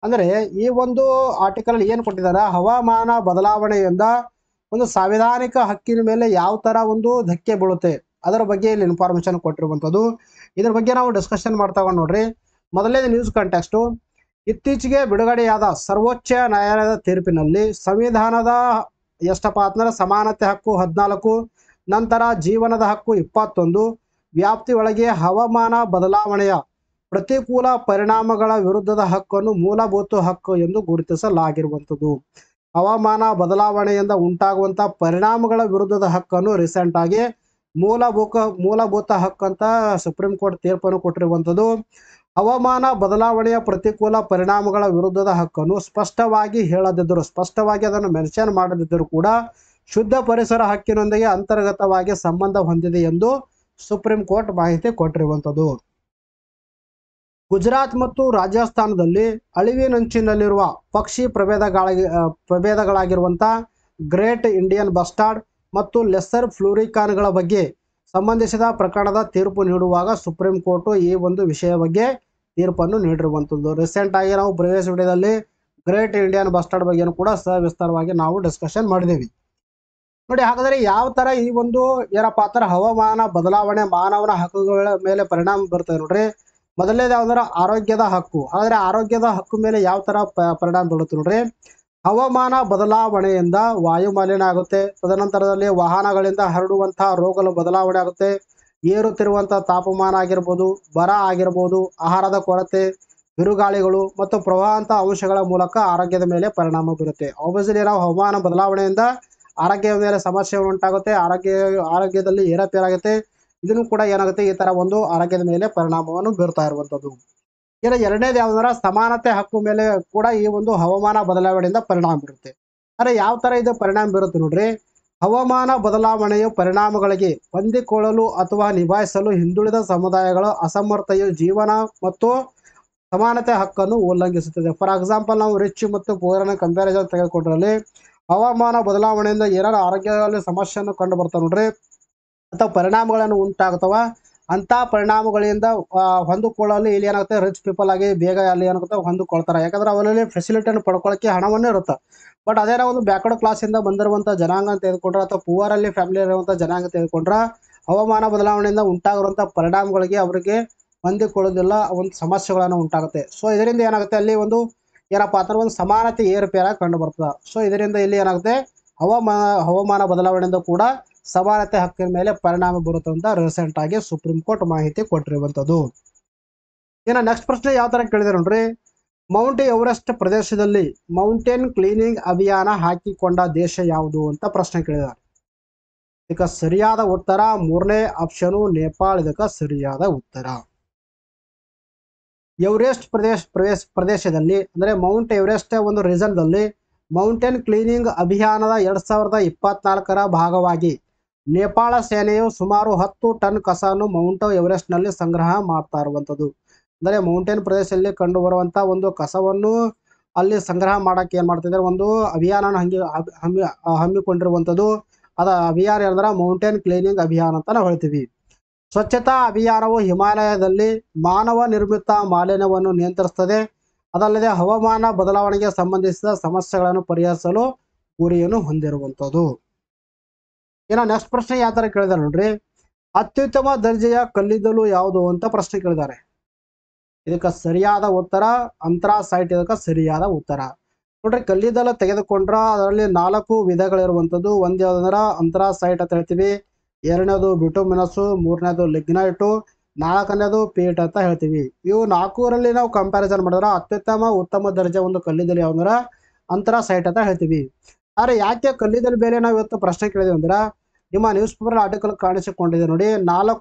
Speaker 1: ಅಂದ್ರೆ ಈ ಒಂದು ಆರ್ಟಿಕಲ್ ಏನು ಕೊಟ್ಟಿದ್ದಾರೆ, ಹವಾಮಾನ ಬದಲಾವಣೆಯಿಂದ ಒಂದು ಸಾಂವಿಧಾನಿಕ ಹಕ್ಕಿನ ಮೇಲೆ ಯಾವ ತರ ಒಂದು ಧಕ್ಕೆ ಬೀಳುತ್ತೆ ಅದರ ಬಗ್ಗೆ ಇಲ್ಲಿ ಇನ್ಫಾರ್ಮೇಶನ್ ಕೊಟ್ಟಿರುವಂಥದ್ದು. ಇದ್ರ ಬಗ್ಗೆ ನಾವು ಡಿಸ್ಕಷನ್ ಮಾಡ್ತಾ ನೋಡ್ರಿ. ಮೊದಲನೇ ನ್ಯೂಸ್ ಕಾಂಟೆಕ್ಸ್ಟ್, ಇತ್ತೀಚೆಗೆ ಬಿಡುಗಡೆಯಾದ ಸರ್ವೋಚ್ಚ ನ್ಯಾಯಾಲಯದ ತೀರ್ಪಿನಲ್ಲಿ ಸಂವಿಧಾನದ ಎಷ್ಟಪ್ಪ ಅಂತಂದ್ರೆ ಸಮಾನತೆ ಹಕ್ಕು 14, ನಂತರ ಜೀವನದ ಹಕ್ಕು 21, ವ್ಯಾಪ್ತಿ ಒಳಗೆ ಹವಾಮಾನ ಬದಲಾವಣೆಯ ಪ್ರತಿಕೂಲ ಪರಿಣಾಮಗಳ ವಿರುದ್ಧದ ಹಕ್ಕನ್ನು ಮೂಲಭೂತ ಹಕ್ಕು ಎಂದು ಗುರುತಿಸಲಾಗಿರುವಂಥದ್ದು. ಹವಾಮಾನ ಬದಲಾವಣೆಯಿಂದ ಉಂಟಾಗುವಂತ ಪರಿಣಾಮಗಳ ವಿರುದ್ಧದ ಹಕ್ಕನ್ನು ರೀಸೆಂಟ್ ಆಗಿ ಮೂಲಭೂತ ಹಕ್ಕು ಅಂತ ಸುಪ್ರೀಂ ಕೋರ್ಟ್ ತೀರ್ಪನ್ನು ಕೊಟ್ಟಿರುವಂಥದ್ದು. ಹವಾಮಾನ ಬದಲಾವಣೆಯ ಪ್ರತಿಕೂಲ ಪರಿಣಾಮಗಳ ವಿರುದ್ಧದ ಹಕ್ಕನ್ನು ಸ್ಪಷ್ಟವಾಗಿ ಹೇಳದಿದ್ದರೂ, ಸ್ಪಷ್ಟವಾಗಿ ಅದನ್ನು ಮೆನ್ಷನ್ ಮಾಡದಿದ್ದರೂ ಕೂಡ ಶುದ್ಧ ಪರಿಸರ ಹಕ್ಕಿನೊಂದಿಗೆ ಅಂತರ್ಗತವಾಗಿ ಸಂಬಂಧ ಹೊಂದಿದೆ ಎಂದು ಸುಪ್ರೀಂ ಕೋರ್ಟ್ ಮಾಹಿತಿ ಕೊಟ್ಟಿರುವಂಥದ್ದು. ಗುಜರಾತ್ ಮತ್ತು ರಾಜಸ್ಥಾನದಲ್ಲಿ ಅಳಿವಿನಂಚಿನಲ್ಲಿರುವ ಪಕ್ಷಿ ಪ್ರಭೇದಗಳಾಗಿರುವಂಥ ಗ್ರೇಟ್ ಇಂಡಿಯನ್ ಬಸ್ಟಾರ್ಡ್ ಮತ್ತು ಲೆಸ್ಸರ್ ಫ್ಲೂರಿಕಾನ್ಗಳ ಬಗ್ಗೆ ಸಂಬಂಧಿಸಿದ ಪ್ರಕರಣದ ತೀರ್ಪು ನೀಡುವಾಗ ಸುಪ್ರೀಂ ಕೋರ್ಟು ಈ ಒಂದು ವಿಷಯ ಬಗ್ಗೆ ತೀರ್ಪನ್ನು ನೀಡಿರುವಂಥದ್ದು. ರೀಸೆಂಟ್ ಆಗಿ ನಾವು ಪ್ರಿವಿಯಸ್ ವಿಡಿಯೋದಲ್ಲಿ ಗ್ರೇಟ್ ಇಂಡಿಯನ್ ಬಸ್ಟಾರ್ಡ್ ಬಗ್ಗೆನೂ ಕೂಡ ಸವಿಸ್ತಾರವಾಗಿ ನಾವು ಡಿಸ್ಕಷನ್ ಮಾಡಿದ್ದೀವಿ. ನೋಡಿ, ಹಾಗಾದರೆ ಯಾವ ಥರ ಈ ಒಂದು ಏನಪ್ಪ ಅಂತಾರೆ ಹವಾಮಾನ ಬದಲಾವಣೆ ಮಾನವನ ಹಕ್ಕುಗಳ ಮೇಲೆ ಪರಿಣಾಮ ಬರ್ತದೆ ನೋಡ್ರಿ. ಮೊದಲನೇದು ಯಾವ್ದಾರ ಆರೋಗ್ಯದ ಹಕ್ಕು. ಹಾಗಾದರೆ ಆರೋಗ್ಯದ ಹಕ್ಕು ಮೇಲೆ ಯಾವ ಥರ ಪರಿಣಾಮ ಬೀಳುತ್ತೆ ನೋಡ್ರಿ. ಹವಾಮಾನ ಬದಲಾವಣೆಯಿಂದ ವಾಯು ಮಾಲಿನ್ಯ ಆಗುತ್ತೆ. ತದನಂತರದಲ್ಲಿ ವಾಹನಗಳಿಂದ ಹರಡುವಂತಹ ರೋಗಗಳು ಬದಲಾವಣೆ ಆಗುತ್ತೆ. ಏರುತ್ತಿರುವಂತಹ ತಾಪಮಾನ ಆಗಿರ್ಬೋದು, ಬರ ಆಗಿರ್ಬೋದು, ಆಹಾರದ ಕೊರತೆ, ಬಿರುಗಾಳಿಗಳು ಮತ್ತು ಪ್ರವಾಹ ಅಂತ ಅಂಶಗಳ ಮೂಲಕ ಆರೋಗ್ಯದ ಮೇಲೆ ಪರಿಣಾಮ ಬೀರುತ್ತೆ. ಆಬ್ವಿಯಸ್ಲಿ ನಾವು ಹವಾಮಾನ ಬದಲಾವಣೆಯಿಂದ ಆರೋಗ್ಯದ ಮೇಲೆ ಸಮಸ್ಯೆ ಉಂಟಾಗುತ್ತೆ. ಆರೋಗ್ಯದಲ್ಲಿ ಏರಪೇರಾಗುತ್ತೆ. ಇದನ್ನು ಕೂಡ ಏನಾಗುತ್ತೆ, ಈ ತರ ಒಂದು ಆರೋಗ್ಯದ ಮೇಲೆ ಪರಿಣಾಮವನ್ನು ಬೀರ್ತಾ ಇರುವಂಥದ್ದು. ಇನ್ನು ಎರಡನೇದು ಯಾವ್ದಾರ ಸಮಾನತೆ ಹಕ್ಕು ಮೇಲೆ ಕೂಡ ಈ ಒಂದು ಹವಾಮಾನ ಬದಲಾವಣೆಯಿಂದ ಪರಿಣಾಮ ಬೀರುತ್ತೆ. ಆದರೆ ಯಾವ ತರ ಇದು ಪರಿಣಾಮ ಬೀರುತ್ತೆ ನೋಡ್ರಿ. ಹವಾಮಾನ ಬದಲಾವಣೆಯ ಪರಿಣಾಮಗಳಿಗೆ ಹೊಂದಿಕೊಳ್ಳಲು ಅಥವಾ ನಿಭಾಯಿಸಲು ಹಿಂದುಳಿದ ಸಮುದಾಯಗಳ ಅಸಮರ್ಥತೆಯು ಜೀವನ ಮತ್ತು ಸಮಾನತೆ ಹಕ್ಕನ್ನು ಉಲ್ಲಂಘಿಸುತ್ತದೆ. ಫಾರ್ ಎಕ್ಸಾಂಪಲ್, ನಾವು ರಿಚ್ ಮತ್ತು ಪೂರನ ಕಂಪ್ಯಾರಿಸನ್ ತೆಗೆದುಕೊಂಡ್ರಲ್ಲಿ ಹವಾಮಾನ ಬದಲಾವಣೆಯಿಂದ ಏನಾರು ಆರೋಗ್ಯದಲ್ಲಿ ಸಮಸ್ಯೆಯನ್ನು ಕಂಡು ಬರ್ತಾವೆ ನೋಡ್ರಿ, ಅಥವಾ ಪರಿಣಾಮಗಳನ್ನು ಉಂಟಾಗ್ತವ. ಅಂಥ ಪರಿಣಾಮಗಳಿಂದ ಹೊಂದಿಕೊಳ್ಳಲು ಇಲ್ಲಿ ಏನಾಗುತ್ತೆ, ರಿಚ್ ಪೀಪಲ್ ಆಗಿ ಬೇಗ ಅಲ್ಲಿ ಏನಾಗುತ್ತೆ ಹೊಂದಿಕೊಳ್ತಾರೆ. ಯಾಕಂದ್ರೆ ಅವರಲ್ಲಿ ಫೆಸಿಲಿಟಿಯನ್ನು ಪಡ್ಕೊಳ್ಳೋಕ್ಕೆ ಹಣವನ್ನೇ ಇರುತ್ತೆ. ಬಟ್ ಅದೇ ನಾವು ಒಂದು ಬ್ಯಾಕ್ವರ್ಡ್ ಕ್ಲಾಸಿಂದ ಬಂದಿರುವಂಥ ಜನಾಂಗ ತೆಗೆದುಕೊಂಡ್ರೆ ಅಥವಾ ಪೂವರಲ್ಲಿ ಫ್ಯಾಮಿಲಿ ಇರುವಂಥ ಜನಾಂಗ ತೆಗೆದುಕೊಂಡ್ರೆ ಹವಾಮಾನ ಬದಲಾವಣೆಯಿಂದ ಉಂಟಾಗಿರುವಂಥ ಪರಿಣಾಮಗಳಿಗೆ ಅವರಿಗೆ ಹೊಂದಿಕೊಳ್ಳೋದಿಲ್ಲ, ಒಂದು ಸಮಸ್ಯೆಗಳನ್ನು ಉಂಟಾಗುತ್ತೆ. ಸೊ ಇದರಿಂದ ಏನಾಗುತ್ತೆ, ಅಲ್ಲಿ ಒಂದು ಏನಪ್ಪ ಅಂದ್ರೆ ಒಂದು ಸಮಾನತೆ ಏರುಪೇರಾಗಿ ಕಂಡು ಬರ್ತದೆ. ಸೊ ಇದರಿಂದ ಇಲ್ಲಿ ಏನಾಗುತ್ತೆ, ಹವಾಮಾನ ಬದಲಾವಣೆಯಿಂದ ಕೂಡ ಸಮಾನತೆ ಹಕ್ಕಿನ ಮೇಲೆ ಪರಿಣಾಮ ಬರುತ್ತೆ ಅಂತ ರೀಸೆಂಟ್ ಆಗಿ ಸುಪ್ರೀಂ ಕೋರ್ಟ್ ಮಾಹಿತಿ ಕೊಟ್ಟಿರುವಂಥದ್ದು. ಇನ್ನು ನೆಕ್ಸ್ಟ್ ಪ್ರಶ್ನೆ ಯಾವ ತರ ಕೇಳಿದೆ ನೋಡ್ರಿ. ಮೌಂಟ್ ಎವರೆಸ್ಟ್ ಪ್ರದೇಶದಲ್ಲಿ ಮೌಂಟೇನ್ ಕ್ಲೀನಿಂಗ್ ಅಭಿಯಾನ ಹಾಕಿಕೊಂಡ ದೇಶ ಯಾವುದು ಅಂತ ಪ್ರಶ್ನೆ ಕೇಳಿದ್ದಾರೆ. ಇದಕ್ಕೆ ಸರಿಯಾದ ಉತ್ತರ ಮೂರನೇ ಆಪ್ಷನು ನೇಪಾಳ. ಇದಕ್ಕೆ ಸರಿಯಾದ ಉತ್ತರ. ಎವರೆಸ್ಟ್ ಪ್ರದೇಶದಲ್ಲಿ ಅಂದ್ರೆ ಮೌಂಟ್ ಎವರೆಸ್ಟ್ ಒಂದು ರೀಸನ್ದಲ್ಲಿ ಮೌಂಟೇನ್ ಕ್ಲೀನಿಂಗ್ ಅಭಿಯಾನದ 2024ರ ಭಾಗವಾಗಿ ನೇಪಾಳ ಸೇನೆಯು ಸುಮಾರು 10 ಟನ್ ಕಸವನ್ನು ಮೌಂಟ್ ಎವರೆಸ್ಟ್ ನಲ್ಲಿ ಸಂಗ್ರಹ ಮಾಡ್ತಾ ಇರುವಂಥದ್ದು. ಅಂದರೆ ಮೌಂಟೇನ್ ಪ್ರದೇಶದಲ್ಲಿ ಕಂಡು ಬರುವಂತ ಒಂದು ಕಸವನ್ನು ಅಲ್ಲಿ ಸಂಗ್ರಹ ಮಾಡಕ್ಕೆ ಏನ್ ಮಾಡ್ತಿದ್ದಾರೆ, ಒಂದು ಅಭಿಯಾನ ಹಮ್ಮಿಕೊಂಡಿರುವಂಥದ್ದು. ಅದ ಅಭಿಯಾನ ಏನಂದ್ರೆ ಮೌಂಟೇನ್ ಕ್ಲೀನಿಂಗ್ ಅಭಿಯಾನ ಅಂತ ನಾವು ಹೇಳ್ತೀವಿ. ಸ್ವಚ್ಛತಾ ಅಭಿಯಾನವು ಹಿಮಾಲಯದಲ್ಲಿ ಮಾನವ ನಿರ್ಮಿತ ಮಾಲಿನ್ಯವನ್ನು ನಿಯಂತ್ರಿಸುತ್ತದೆ. ಅದಲ್ಲದೆ ಹವಾಮಾನ ಬದಲಾವಣೆಗೆ ಸಂಬಂಧಿಸಿದ ಸಮಸ್ಯೆಗಳನ್ನು ಪರಿಹರಿಸಲು ಗುರಿಯನ್ನು ಹೊಂದಿರುವಂಥದ್ದು. ಇನ್ನು ನೆಕ್ಸ್ಟ್ ಪ್ರಶ್ನೆ ಯಾವ ತರ ಕೇಳಿದಾರೆ ನೋಡ್ರಿ. ಅತ್ಯುತ್ತಮ ದರ್ಜೆಯ ಕಲ್ಲಿದ್ದಲು ಯಾವುದು ಅಂತ ಪ್ರಶ್ನೆ ಕೇಳಿದ್ದಾರೆ. ಇದಕ್ಕೆ ಸರಿಯಾದ ಉತ್ತರ ಅಂಥ್ರಾಸೈಟ್. ಇದಕ್ಕೆ ಸರಿಯಾದ ಉತ್ತರ ನೋಡ್ರಿ. ಕಲ್ಲಿದ್ದಲು ತೆಗೆದುಕೊಂಡ್ರ ಅದರಲ್ಲಿ 4 ವಿಧಗಳಿರುವಂಥದ್ದು. ಒಂದು ಯಾವ್ದಂದ್ರೆ ಅಂಥ್ರಾಸೈಟ್ ಅಂತ ಹೇಳ್ತೀವಿ, ಎರಡನೇದು ಬಿಟುಮಿನಸ್, ಮೂರನೇದು ಲಿಗ್ನೈಟು, ನಾಲ್ಕನೇದು ಪೀಟ್ ಅಂತ ಹೇಳ್ತೀವಿ. ಇವು 4ರಲ್ಲಿ ನಾವು ಕಂಪ್ಯಾರಿಸನ್ ಮಾಡಿದ್ರೆ ಉತ್ತಮ ದರ್ಜೆ ಒಂದು ಕಲ್ಲಿದ್ದಲು ಯಾವ್ದಂದ್ರೆ ಅಂಥ್ರಾಸೈಟ್ ಅಂತ ಹೇಳ್ತೀವಿ. ಆದರೆ ಯಾಕೆ ಕಲ್ಲಿದ್ದಲು ಬೆಲೆ ನಾವು ಇವತ್ತು ಪ್ರಶ್ನೆ ಕೇಳಿದ್ವಿ ಅಂದ್ರೆ, ನಿಮ್ಮ ನ್ಯೂಸ್ ಪೇಪರ್ ಆರ್ಟಿಕಲ್ ಕಾಣಿಸಿಕೊಂಡಿದೆ ನೋಡಿ, 4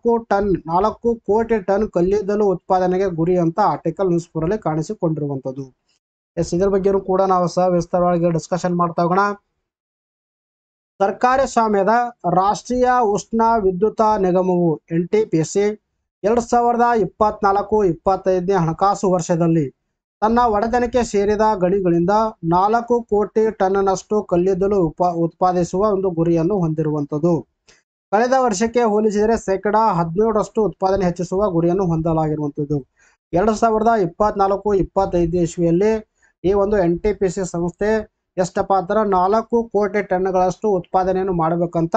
Speaker 1: ಕೋಟಿ ಟನ್ ಕಲ್ಲಿದ್ದಲು ಉತ್ಪಾದನೆಗೆ ಗುರಿ ಅಂತ ಆರ್ಟಿಕಲ್ ನ್ಯೂಸ್ ಪೇಪರ್ ಅಲ್ಲಿ ಕಾಣಿಸಿಕೊಂಡಿರುವಂಥದ್ದು. ಎಸ್, ಇದ್ರ ಬಗ್ಗೆನೂ ಕೂಡ ನಾವು ವಿಸ್ತಾರವಾಗಿ ಡಿಸ್ಕಷನ್ ಮಾಡ್ತಾ ಹೋಗೋಣ. ಸರ್ಕಾರಿ ಸ್ವಾಮ್ಯದ ರಾಷ್ಟ್ರೀಯ ಉಷ್ಣ ವಿದ್ಯುತ್ ನಿಗಮವು NTPC 2024-25ನೇ ಹಣಕಾಸು ವರ್ಷದಲ್ಲಿ ತನ್ನ ಒಡೆತನಕ್ಕೆ ಸೇರಿದ ಗಣಿಗಳಿಂದ 4 ಕೋಟಿ ಟನ್ನಷ್ಟು ಕಲ್ಲಿದ್ದಲು ಉತ್ಪಾದಿಸುವ ಒಂದು ಗುರಿಯನ್ನು ಹೊಂದಿರುವಂಥದ್ದು. ಕಳೆದ ವರ್ಷಕ್ಕೆ ಹೋಲಿಸಿದರೆ ಶೇಕಡ 17ರಷ್ಟು ಉತ್ಪಾದನೆ ಹೆಚ್ಚಿಸುವ ಗುರಿಯನ್ನು ಹೊಂದಲಾಗಿರುವಂಥದ್ದು. 2024-25 ಇಸ್ವಿಯಲ್ಲಿ ಈ ಒಂದು NTPC ಸಂಸ್ಥೆ ಎಷ್ಟಪ್ಪ ಅಂದ್ರೆ 4 ಕೋಟಿ ಟನ್ಗಳಷ್ಟು ಉತ್ಪಾದನೆಯನ್ನು ಮಾಡಬೇಕಂತ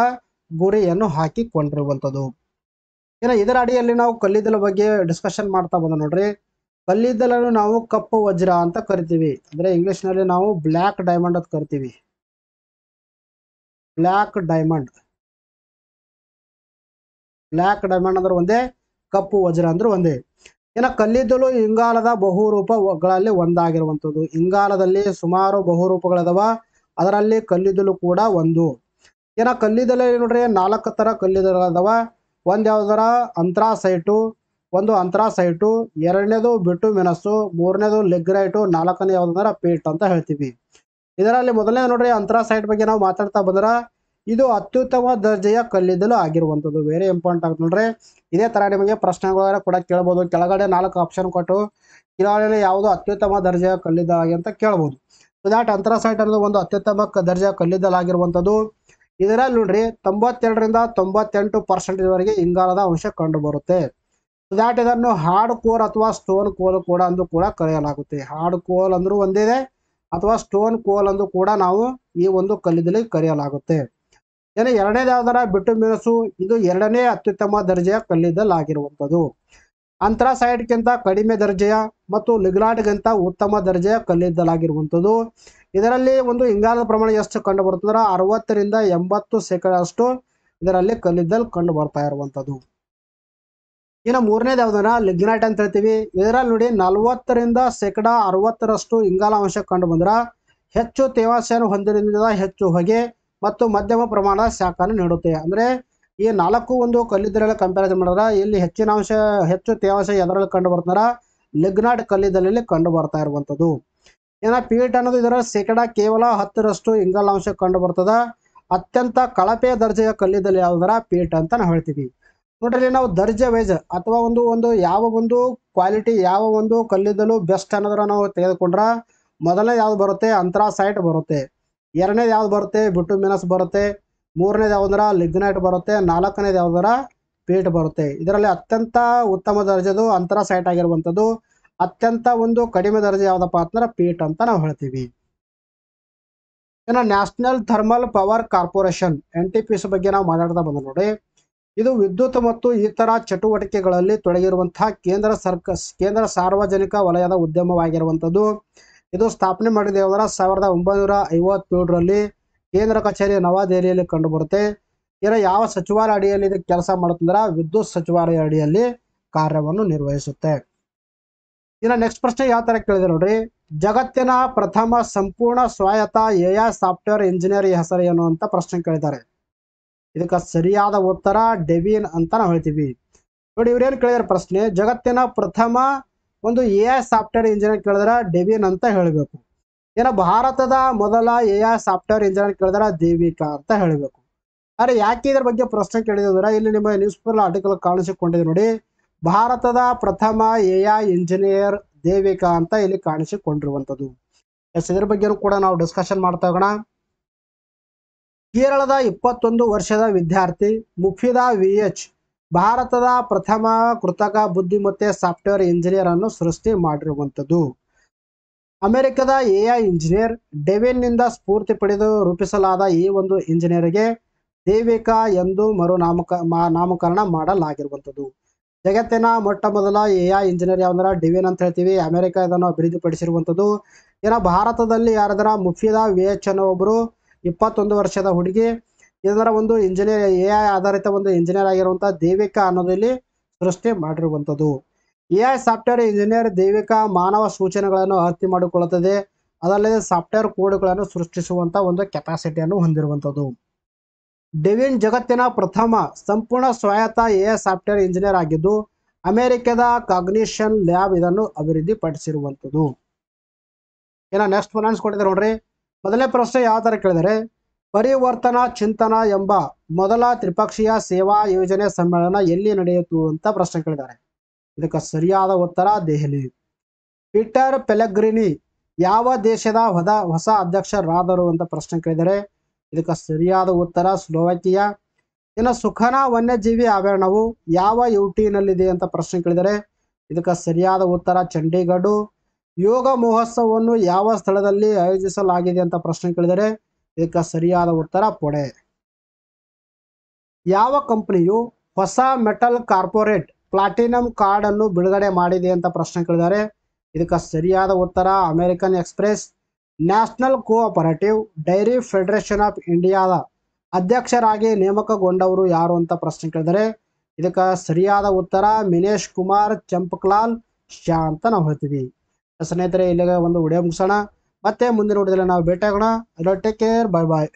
Speaker 1: ಗುರಿಯನ್ನು ಹಾಕಿಕೊಂಡಿರುವಂಥದ್ದು. ಇನ್ನು ಇದರ ಅಡಿಯಲ್ಲಿ ನಾವು ಕಲ್ಲಿದ್ದಲ ಬಗ್ಗೆ ಡಿಸ್ಕಷನ್ ಮಾಡ್ತಾ ಬಂದ ನೋಡ್ರಿ. ಕಲ್ಲಿದ್ದಲನ್ನು ನಾವು ಕಪ್ಪು ವಜ್ರ ಅಂತ ಕರಿತೀವಿ. ಅಂದ್ರೆ ಇಂಗ್ಲಿಷ್ ನಲ್ಲಿ ನಾವು ಬ್ಲ್ಯಾಕ್ ಡೈಮಂಡ್ ಅಂತ ಕರಿತೀವಿ. ಬ್ಲ್ಯಾಕ್ ಡೈಮಂಡ್ ಅಂದ್ರೆ ಒಂದೇ, ಕಪ್ಪು ವಜ್ರ ಅಂದ್ರೆ ಒಂದೇ. ಇನ್ನು ಕಲ್ಲಿದ್ದಲು ಇಂಗಾಲದ ಬಹುರೂಪಗಳಲ್ಲಿ ಒಂದಾಗಿರುವಂಥದ್ದು. ಇಂಗಾಲದಲ್ಲಿ ಸುಮಾರು ಬಹುರೂಪಗಳದವ, ಅದರಲ್ಲಿ ಕಲ್ಲಿದ್ದಲು ಕೂಡ ಒಂದು. ಇನ್ನು ಕಲ್ಲಿದ್ದಲು ನೋಡ್ರಿ 4 ತರ ಕಲ್ಲಿದ್ದಲು ಅದಾವ. ಒಂದ್ ಯಾವ್ದಾರ ಅಂಥ್ರಾಸೈಟು, ಒಂದು ಅಂಥ್ರಾಸೈಟು, ಎರಡನೇದು ಬಿಟುಮಿನಸ್ಸು, ಮೂರನೇದು ಲಿಗ್ನೈಟು, ನಾಲ್ಕನೇ ಯಾವುದಂದ್ರೆ ಪೀಟ್ ಅಂತ ಹೇಳ್ತೀವಿ. ಇದರಲ್ಲಿ ಮೊದಲನೇ ನೋಡ್ರಿ ಅಂಥ್ರಾಸೈಟ್ ಬಗ್ಗೆ ನಾವು ಮಾತಾಡ್ತಾ ಬಂದ್ರ ಇದು ಅತ್ಯುತ್ತಮ ದರ್ಜೆಯ ಕಲ್ಲಿದ್ದಲು ಆಗಿರುವಂಥದ್ದು. ವೆರಿ ಇಂಪಾರ್ಟೆಂಟ್ ಆಗುತ್ತೆ ನೋಡ್ರಿ. ಇದೇ ತರ ನಿಮಗೆ ಪ್ರಶ್ನೆಗಳ ಕೂಡ ಕೇಳ್ಬೋದು. ಕೆಳಗಡೆ 4 ಆಪ್ಷನ್ ಕೊಟ್ಟು ಕೆಳಗಡೆ ಯಾವುದು ಅತ್ಯುತ್ತಮ ದರ್ಜೆಯ ಕಲ್ಲಿದ್ದಲು ಅಂತ ಕೇಳ್ಬೋದು. ಸೊ ದಾಟ್ ಅಂಥ್ರಾಸೈಟ್ ಅನ್ನೋದು ಒಂದು ಅತ್ಯುತ್ತಮ ದರ್ಜೆಯ ಕಲ್ಲಿದ್ದಲು ಆಗಿರುವಂಥದ್ದು. ಇದರಲ್ಲಿ ನೋಡ್ರಿ 92ರಿಂದ 98% ವರೆಗೆ ಇಂಗಾಲದ ಅಂಶ ಕಂಡು ಬರುತ್ತೆ. ದಾಟ್ ಇದನ್ನು ಹಾರ್ಡ್ ಕೋರ್ ಅಥವಾ ಸ್ಟೋನ್ ಕೋಲ್ ಕೂಡ ಅಂದು ಕೂಡ ಕರೆಯಲಾಗುತ್ತೆ. ಹಾರ್ಡ್ ಕೋಲ್ ಅಂದ್ರೂ ಒಂದಿದೆ ಅಥವಾ ಸ್ಟೋನ್ ಕೋಲ್ ಅಂದು ಕೂಡ ನಾವು ಈ ಒಂದು ಕಲ್ಲಿದ್ದಲಿಗೆ ಕರೆಯಲಾಗುತ್ತೆ. ಏನು ಎರಡನೇದು ಯಾವ್ದಾರ ಬಿಟುಮಿನಸ್ಸು, ಇದು ಎರಡನೇ ಅತ್ಯುತ್ತಮ ದರ್ಜೆಯ ಕಲ್ಲಿದ್ದಲು ಆಗಿರುವಂಥದ್ದು. ಅಂಥ್ರಾಸೈಟ್ಗಿಂತ ಕಡಿಮೆ ದರ್ಜೆಯ ಮತ್ತು ಲಿಗ್ನೈಟ್ಗಿಂತ ಉತ್ತಮ ದರ್ಜೆಯ ಕಲ್ಲಿದ್ದಲಾಗಿರುವಂಥದ್ದು. ಇದರಲ್ಲಿ ಒಂದು ಇಂಗಾಲದ ಪ್ರಮಾಣ ಎಷ್ಟು ಕಂಡು ಬರ್ತಂದ್ರೆ 60ರಿಂದ 80% ಅಷ್ಟು ಇದರಲ್ಲಿ ಕಲ್ಲಿದ್ದಲು ಕಂಡು ಬರ್ತಾ ಇರುವಂಥದ್ದು. ಇನ್ನು ಮೂರನೇದು ಯಾವ್ದನ್ನ ಲಿಗ್ನೈಟ್ ಅಂತ ಹೇಳ್ತೀವಿ. ಇದರಲ್ಲಿ ನೋಡಿ 40ರಿಂದ 60% ಇಂಗಾಲ ಅಂಶ ಕಂಡು ಬಂದ್ರ ಹೆಚ್ಚು ತೇವಾಂಶವನ್ನು ಹೊಂದಿರೋದ್ರಿಂದ ಹೆಚ್ಚು ಹೊಗೆ ಮತ್ತು ಮಧ್ಯಮ ಪ್ರಮಾಣದ ಶಾಖವನ್ನು ನೀಡುತ್ತೆ. ಅಂದ್ರೆ ಈ 4 ಒಂದು ಕಲ್ಲಿದ್ದಲಲ್ಲಿ ಕಂಪ್ಯಾರಿಸನ್ ಮಾಡಿದ್ರೆ ಇಲ್ಲಿ ಹೆಚ್ಚು ತೇವಾಂಶ ಎದರಲ್ಲಿ ಕಂಡು ಬರ್ತಾರ ಲಿಗ್ನೈಟ್ ಕಲ್ಲಿದ್ದಲಲ್ಲಿ ಕಂಡು ಬರ್ತಾ ಇರುವಂಥದ್ದು. ಏನ ಪೀಟ್ ಅನ್ನೋದು ಇದರ ಕೇವಲ 10% ಇಂಗಾಲಾಂಶ ಕಂಡು ಬರ್ತದ. ಅತ್ಯಂತ ಕಳಪೆ ದರ್ಜೆಯ ಕಲ್ಲಿದ್ದಲು ಯಾವ್ದಾರ ಪೀಟ್ ಅಂತ ನಾವು ಹೇಳ್ತೀವಿ. ನೋಡ್ರಿ ನಾವು ದರ್ಜೆ ವೈಸ್ ಅಥವಾ ಒಂದು ಯಾವ ಒಂದು ಕ್ವಾಲಿಟಿ ಯಾವ ಒಂದು ಕಲ್ಲಿದ್ದಲು ಬೆಸ್ಟ್ ಅನ್ನೋದ್ರ ನಾವು ತೆಗೆದುಕೊಂಡ್ರ ಮೊದಲನೇ ಯಾವ್ದು ಬರುತ್ತೆ ಅಂಥ್ರಾಸೈಟ್ ಬರುತ್ತೆ, ಎರಡನೇದು ಯಾವ್ದು ಬರುತ್ತೆ ಬಿಟುಮಿನಸ್ ಬರುತ್ತೆ, ಮೂರನೇದು ಯಾವ್ದಾರ ಲಿಗ್ನೈಟ್ ಬರುತ್ತೆ, ನಾಲ್ಕನೇದು ಯಾವ್ದಾರ ಪೀಟ್ ಬರುತ್ತೆ. ಇದರಲ್ಲಿ ಅತ್ಯಂತ ಉತ್ತಮ ದರ್ಜೆದು ಅಂಥ್ರಾಸೈಟ್ ಆಗಿರುವಂಥದ್ದು. ಅತ್ಯಂತ ಒಂದು ಕಡಿಮೆ ದರ್ಜೆ ಯಾವ್ದಪ್ಪ ಅಂತಂದ್ರೆ ಪೀಟ್ ಅಂತ ನಾವು ಹೇಳ್ತೀವಿ. ಇನ್ನು national thermal power corporation NTPC ಬಗ್ಗೆ ನಾವು ಮಾತಾಡ್ತಾ ಬಂದ ನೋಡಿ. ಇದು ವಿದ್ಯುತ್ ಮತ್ತು ಇತರ ಚಟುವಟಿಕೆಗಳಲ್ಲಿ ತೊಡಗಿರುವಂತಹ ಕೇಂದ್ರ ಸಾರ್ವಜನಿಕ ವಲಯದ ಉದ್ಯಮವಾಗಿರುವಂಥದ್ದು. ಇದು ಸ್ಥಾಪನೆ ಮಾಡಿದ 1957ರಲ್ಲಿ ಕೇಂದ್ರ ಕಚೇರಿ ನವದೆಹಲಿಯಲ್ಲಿ ಕಂಡು ಬರುತ್ತೆ. ಇದರ ಯಾವ ಸಚಿವಾಲಯ ಅಡಿಯಲ್ಲಿ ಇದು ಕೆಲಸ ಮಾಡುತ್ತಂದ್ರೆ ವಿದ್ಯುತ್ ಸಚಿವಾಲಯ ಅಡಿಯಲ್ಲಿ ಕಾರ್ಯವನ್ನು ನಿರ್ವಹಿಸುತ್ತೆ. ಇನ್ನು ನೆಕ್ಸ್ಟ್ ಪ್ರಶ್ನೆ ಯಾವ ತರ ಕೇಳಿದೆ ನೋಡ್ರಿ. ಜಗತ್ತಿನ ಪ್ರಥಮ ಸಂಪೂರ್ಣ ಸ್ವಾಯತ್ತ AI ಸಾಫ್ಟ್ವೇರ್ ಇಂಜಿನಿಯರ್ ಹೆಸರು ಏನು ಅಂತ ಪ್ರಶ್ನೆ ಕೇಳಿದ್ದಾರೆ. ಇದಕ್ಕೆ ಸರಿಯಾದ ಉತ್ತರ ಡೆವಿನ್ ಅಂತ ನಾವು ಹೇಳ್ತೀವಿ. ನೋಡಿ ಇವ್ರೇನು ಕೇಳಿದಾರೆ ಪ್ರಶ್ನೆ, ಜಗತ್ತಿನ ಪ್ರಥಮ ಒಂದು AI ಸಾಫ್ಟ್ವೇರ್ ಇಂಜಿನಿಯರ್ ಕೇಳಿದ್ರೆ ಡೆವಿನ್ ಅಂತ ಹೇಳಬೇಕು. ಏನೋ ಭಾರತದ ಮೊದಲ AI ಸಾಫ್ಟ್ವೇರ್ ಇಂಜಿನಿಯರ್ ಕೇಳಿದ್ರೆ ದೇವಿಕಾ ಅಂತ ಹೇಳಬೇಕು. ಅರೆ ಯಾಕೆ ಇದ್ರ ಬಗ್ಗೆ ಪ್ರಶ್ನೆ ಕೇಳಿದ್ರೆ ಇಲ್ಲಿ ನಿಮ್ಮ ನ್ಯೂಸ್ ಪೇಪರ್ ಆರ್ಟಿಕಲ್ ಕಾಣಿಸಿಕೊಂಡಿದೆ ನೋಡಿ. ಭಾರತದ ಪ್ರಥಮ AI ಇಂಜಿನಿಯರ್ ದೇವಿಕಾ ಅಂತ ಇಲ್ಲಿ ಕಾಣಿಸಿಕೊಂಡಿರುವಂಥದ್ದು. ಇದ್ರ ಬಗ್ಗೆನೂ ಕೂಡ ನಾವು ಡಿಸ್ಕಷನ್ ಮಾಡ್ತಾ ಹೋಗೋಣ. ಕೇರಳದ 21 ವರ್ಷದ ವಿದ್ಯಾರ್ಥಿ ಮುಫಿದಾ VH ಭಾರತದ ಪ್ರಥಮ ಕೃತಕ ಬುದ್ಧಿಮತ್ತೆ ಸಾಫ್ಟ್ವೇರ್ ಇಂಜಿನಿಯರ್ ಅನ್ನು ಸೃಷ್ಟಿ ಮಾಡಿರುವಂಥದ್ದು. ಅಮೆರಿಕದ AI ಇಂಜಿನಿಯರ್ ಡೆವಿನ್ ನಿಂದ ಸ್ಫೂರ್ತಿ ಪಡೆದು ರೂಪಿಸಲಾದ ಈ ಒಂದು ಇಂಜಿನಿಯರ್ಗೆ ದೇವಿಕಾ ಎಂದು ನಾಮಕರಣ ಮಾಡಲಾಗಿರುವಂಥದ್ದು. ಜಗತ್ತಿನ ಮೊಟ್ಟ ಮೊದಲ AI ಇಂಜಿನಿಯರ್ ಯಾವಂದ್ರೆ ಡೆವಿನ್ ಅಂತ ಹೇಳ್ತೀವಿ. ಅಮೆರಿಕ ಇದನ್ನು ಅಭಿವೃದ್ಧಿಪಡಿಸಿರುವಂಥದ್ದು. ಏನ ಭಾರತದಲ್ಲಿ ಯಾರಾದ್ರ ಮುಫಿದಾ VH ಅನ್ನೋ ಒಬ್ಬರು 21 ವರ್ಷದ ಹುಡುಗಿ ಇದರ ಒಂದು ಇಂಜಿನಿಯರ್ AI ಆಧಾರಿತ ಒಂದು ಇಂಜಿನಿಯರ್ ಆಗಿರುವಂತಹ ದೇವಿಕಾ ಅನ್ನೋದಲ್ಲಿ ಸೃಷ್ಟಿ ಮಾಡಿರುವಂಥದ್ದು. AI ಸಾಫ್ಟ್ವೇರ್ ಇಂಜಿನಿಯರ್ ದೇವಿಕಾ ಮಾನವ ಸೂಚನೆಗಳನ್ನು ಅರ್ಥ ಮಾಡಿಕೊಳ್ಳುತ್ತದೆ. ಅದಲ್ಲದೆ ಸಾಫ್ಟ್ವೇರ್ ಕೋಡ್ಗಳನ್ನು ಸೃಷ್ಟಿಸುವಂತ ಒಂದು ಕೆಪಾಸಿಟಿಯನ್ನು ಹೊಂದಿರುವಂಥದ್ದು. ಡೆವಿನ್ ಜಗತ್ತಿನ ಪ್ರಥಮ ಸಂಪೂರ್ಣ ಸ್ವಾಯತ್ತ AI ಸಾಫ್ಟ್ವೇರ್ ಇಂಜಿನಿಯರ್ ಆಗಿದ್ದು ಅಮೆರಿಕದ ಕಾಗ್ನಿಷನ್ ಲ್ಯಾಬ್ ಇದನ್ನು ಅಭಿವೃದ್ಧಿಪಡಿಸಿರುವಂಥದ್ದು. ಏನ ನೆಕ್ಸ್ಟ್ ಫೈನಾನ್ಸ್ ಕೊಟ್ಟಿದ್ದಾರೆ ನೋಡ್ರಿ. ಮೊದಲನೇ ಪ್ರಶ್ನೆ ಯಾವ ತರ ಕೇಳಿದರೆ, ಪರಿವರ್ತನಾ ಚಿಂತನ ಎಂಬ ಮೊದಲ ತ್ರಿಪಕ್ಷೀಯ ಸೇವಾ ಯೋಜನೆ ಸಮ್ಮೇಳನ ಎಲ್ಲಿ ನಡೆಯಿತು ಅಂತ ಪ್ರಶ್ನೆ ಕೇಳಿದ್ದಾರೆ. ಇದಕ್ಕೆ ಸರಿಯಾದ ಉತ್ತರ ದೆಹಲಿ. ಪೀಟರ್ ಪೆಲೆಗ್ರಿನಿ ಯಾವ ದೇಶದ ಹೊಸ ಅಧ್ಯಕ್ಷರಾದರು ಅಂತ ಪ್ರಶ್ನೆ ಕೇಳಿದರೆ. ಇದಕ್ಕೆ ಸರಿಯಾದ ಉತ್ತರ ಸ್ಲೋವಾಕಿಯಾ. ಇನ್ನು ಸುಖನಾ ವನ್ಯಜೀವಿ ಅಭಯಾರಣ್ಯವು ಯಾವ UTನಲ್ಲಿದೆ ಅಂತ ಪ್ರಶ್ನೆ ಕೇಳಿದರೆ. ಇದಕ್ಕೆ ಸರಿಯಾದ ಉತ್ತರ ಚಂಡೀಗಢ. ಯೋಗ ಮಹೋತ್ಸವವನ್ನು ಯಾವ ಸ್ಥಳದಲ್ಲಿ ಆಯೋಜಿಸಲಾಗಿದೆ ಅಂತ ಪ್ರಶ್ನೆ ಕೇಳಿದರೆ. ಇದಕ್ಕೆ ಸರಿಯಾದ ಉತ್ತರ ಪುಣೆ. ಯಾವ ಕಂಪನಿಯು ಹೊಸ ಮೆಟಲ್ ಕಾರ್ಪೊರೇಟ್ ಪ್ಲಾಟಿನಂ ಕಾರ್ಡ್ ಅನ್ನು ಬಿಡುಗಡೆ ಮಾಡಿದೆ ಅಂತ ಪ್ರಶ್ನೆ ಕೇಳಿದ್ದಾರೆ. ಇದಕ್ಕೆ ಸರಿಯಾದ ಉತ್ತರ American express. National cooperative dairy federation of ಇಂಡಿಯಾದ ಅಧ್ಯಕ್ಷರಾಗಿ ನೇಮಕಗೊಂಡವರು ಯಾರು ಅಂತ ಪ್ರಶ್ನೆ ಕೇಳಿದರೆ. ಇದಕ್ಕೆ ಸರಿಯಾದ ಉತ್ತರ ಮಿನೇಶ್ ಕುಮಾರ್ ಚಂಪಕ್ಲಾಲ್ ಶಾ ಅಂತ ನಾವು ಹೇಳ್ತೀವಿ. ಸ್ನೇಹಿತರೆ ಇಲ್ಲಿಗೆ ಒಂದು ವಿಡಿಯೋ ಮುಗಿಸೋಣ. ಮತ್ತೆ ಮುಂದಿನ ವಿಡಿಯೋದಲ್ಲಿ ನಾವು ಭೇಟಿಯಾಗೋಣ. ಟೇಕ್ ಕೇರ್, ಬೈ ಬಾಯ್.